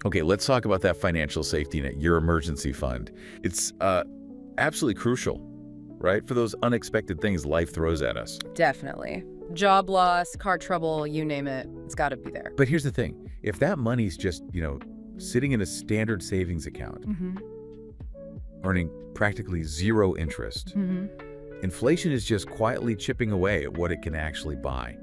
Okay, let's talk about that financial safety net, your emergency fund. It's absolutely crucial, right? For those unexpected things life throws at us. Definitely. Job loss, car trouble, you name it, it's got to be there. But here's the thing. If that money's just, sitting in a standard savings account, earning practically zero interest, inflation is just quietly chipping away at what it can actually buy.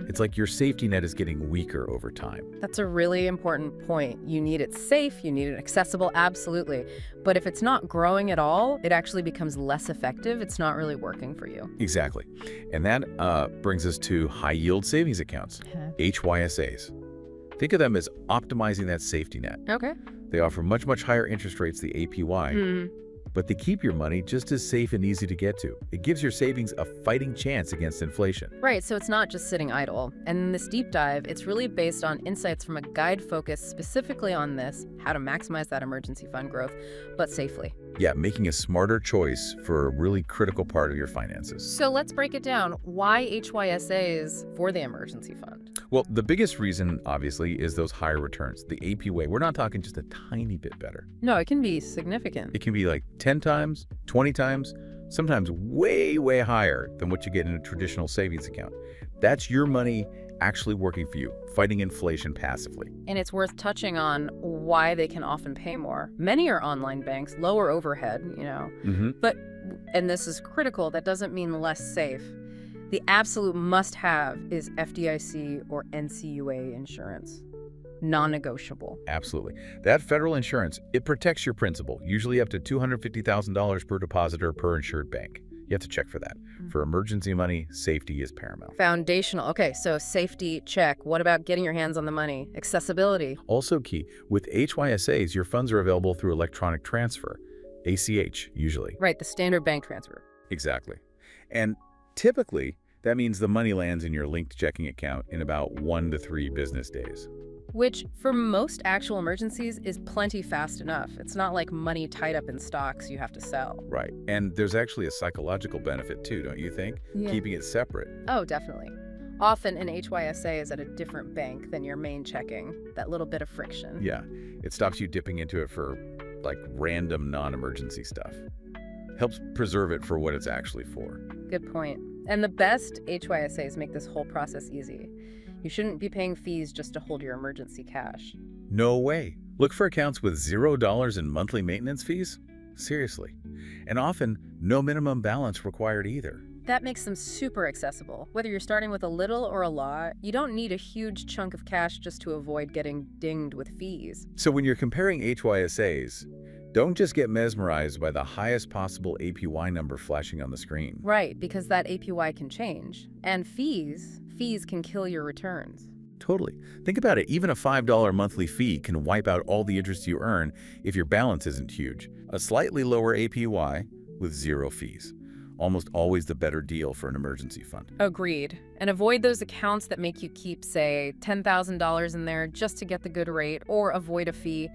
It's like your safety net is getting weaker over time. That's a really important point. You need it safe, you need it accessible, absolutely. But if it's not growing at all, it actually becomes less effective. It's not really working for you. Exactly. And that brings us to high-yield savings accounts, HYSAs. Think of them as optimizing that safety net. Okay. They offer much, much higher interest rates, the APY, but they keep your money just as safe and easy to get to. It gives your savings a fighting chance against inflation. Right, so it's not just sitting idle. And in this deep dive, it's really based on insights from a guide focused specifically on this, how to maximize that emergency fund growth, but safely. Yeah, making a smarter choice for a really critical part of your finances. So let's break it down. Why HYSAs for the emergency fund? Well, the biggest reason, obviously, is those higher returns, the APY. We're not talking just a tiny bit better. No, it can be significant. It can be like 10 times, 20 times, sometimes way, way higher than what you get in a traditional savings account. That's your money actually working for you, fighting inflation passively. And it's worth touching on why they can often pay more. Many are online banks, lower overhead, But, and this is critical, that doesn't mean less safe. The absolute must-have is FDIC or NCUA insurance. Non-negotiable. Absolutely. That federal insurance, it protects your principal, usually up to $250,000 per depositor per insured bank. You have to check for that. For emergency money, safety is paramount. Foundational. Okay, so safety, check. What about getting your hands on the money? Accessibility. Also key, with HYSAs, your funds are available through electronic transfer, ACH usually. Right, the standard bank transfer. Exactly. And typically, that means the money lands in your linked checking account in about 1 to 3 business days. Which, for most actual emergencies, is plenty fast enough. It's not like money tied up in stocks you have to sell. Right. And there's actually a psychological benefit too, don't you think? Yeah. Keeping it separate. Oh, definitely. Often an HYSA is at a different bank than your main checking. That little bit of friction. Yeah. It stops you dipping into it for, like, random non-emergency stuff. Helps preserve it for what it's actually for. Good point. And the best HYSAs make this whole process easy. You shouldn't be paying fees just to hold your emergency cash. No way. Look for accounts with $0 in monthly maintenance fees? Seriously. And often, no minimum balance required either. That makes them super accessible. Whether you're starting with a little or a lot, you don't need a huge chunk of cash just to avoid getting dinged with fees. So when you're comparing HYSAs, don't just get mesmerized by the highest possible APY number flashing on the screen. Right, because that APY can change. And fees can kill your returns. Totally. Think about it. Even a $5 monthly fee can wipe out all the interest you earn if your balance isn't huge. A slightly lower APY with 0 fees. Almost always the better deal for an emergency fund. Agreed. And avoid those accounts that make you keep, say, $10,000 in there just to get the good rate or avoid a fee.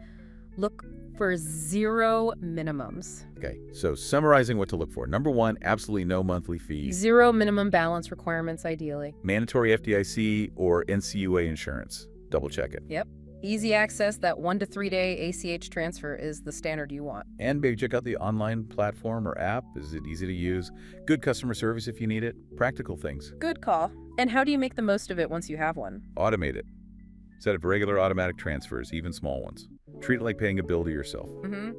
Look for 0 minimums. Okay, so summarizing what to look for. Number 1, absolutely no monthly fees. 0 minimum balance requirements, ideally. Mandatory FDIC or NCUA insurance. Double check it. Yep. Easy access, that 1 to 3 day ACH transfer is the standard you want. And maybe check out the online platform or app. Is it easy to use? Good customer service if you need it. Practical things. Good call. And how do you make the most of it once you have one? Automate it. Set up regular automatic transfers, even small ones. Treat it like paying a bill to yourself.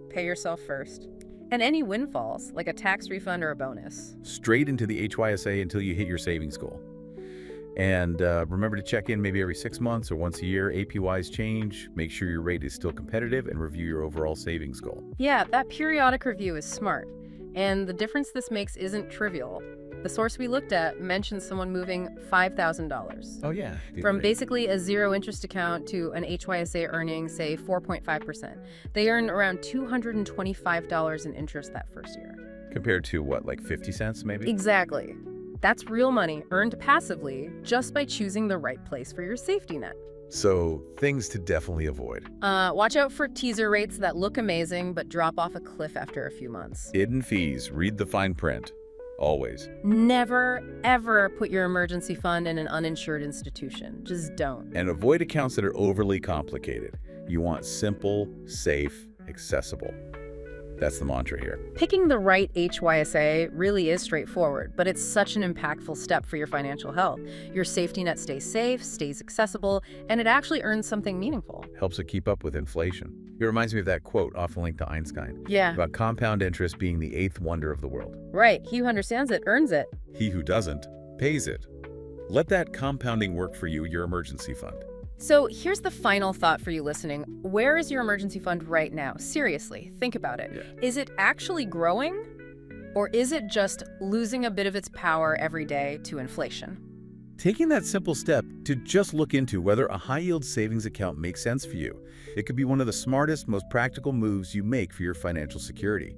Pay yourself first. And any windfalls, like a tax refund or a bonus. Straight into the HYSA until you hit your savings goal. And remember to check in maybe every 6 months or once a year. APYs change. Make sure your rate is still competitive and review your overall savings goal. Yeah, that periodic review is smart. And the difference this makes isn't trivial. The source we looked at mentioned someone moving $5,000. Oh, yeah. From basically a zero interest account to an HYSA earning, say, 4.5%. They earn around $225 in interest that first year. Compared to what, like 50 cents maybe? Exactly. That's real money earned passively just by choosing the right place for your safety net. So, things to definitely avoid. Watch out for teaser rates that look amazing but drop off a cliff after a few months. Hidden fees. Read the fine print. Always. Never, ever put your emergency fund in an uninsured institution. Just don't. And avoid accounts that are overly complicated. You want simple, safe, accessible. That's the mantra here. Picking the right HYSA really is straightforward, but it's such an impactful step for your financial health. Your safety net stays safe, stays accessible, and it actually earns something meaningful. Helps it keep up with inflation. It reminds me of that quote, often linked to Einstein, Yeah. about compound interest being the eighth wonder of the world. Right. He who understands it earns it. He who doesn't pays it. Let that compounding work for you, your emergency fund. So here's the final thought for you listening. Where is your emergency fund right now? Seriously, think about it. Yeah. Is it actually growing? Or is it just losing a bit of its power every day to inflation? Taking that simple step to just look into whether a high-yield savings account makes sense for you, it could be one of the smartest, most practical moves you make for your financial security.